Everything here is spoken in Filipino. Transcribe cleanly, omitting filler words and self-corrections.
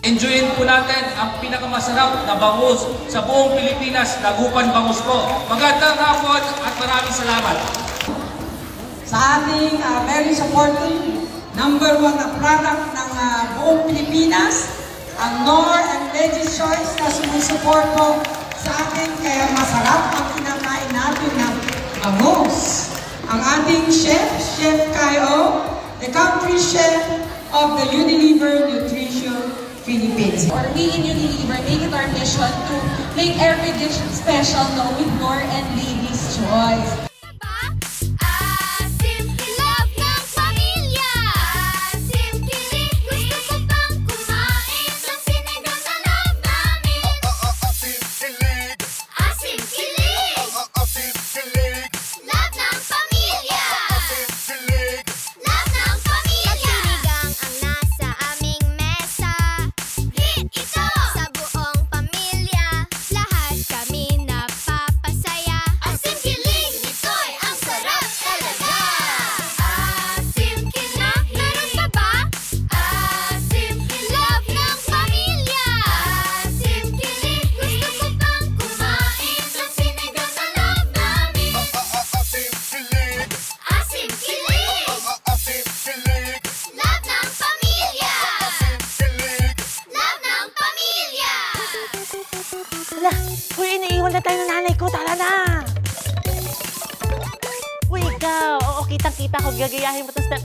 Enjoyin po natin ang pinakamasarap na bangus sa buong Pilipinas, Dagupan Bangus po. Magandang hapon at maraming salamat. Sa ating very supportive, #1 na product ng buong Pilipinas, ang Knorr and Ladies' Choice na sumusuporto sa atin, kaya masarap ang kinakain natin ng bangus. Ang ating chef, Chef Kayo, the country chef of the Unilever Nutrition Philippines. Or we in Unilever make it our mission to make every dish special, no, with Knorr and Ladies' Choice. Hala, uy, iniiwan na tayo ng nanay ko. Tara na! Uy, ikaw. Oo, kitang-kita ko. Gagayahin mo itong step.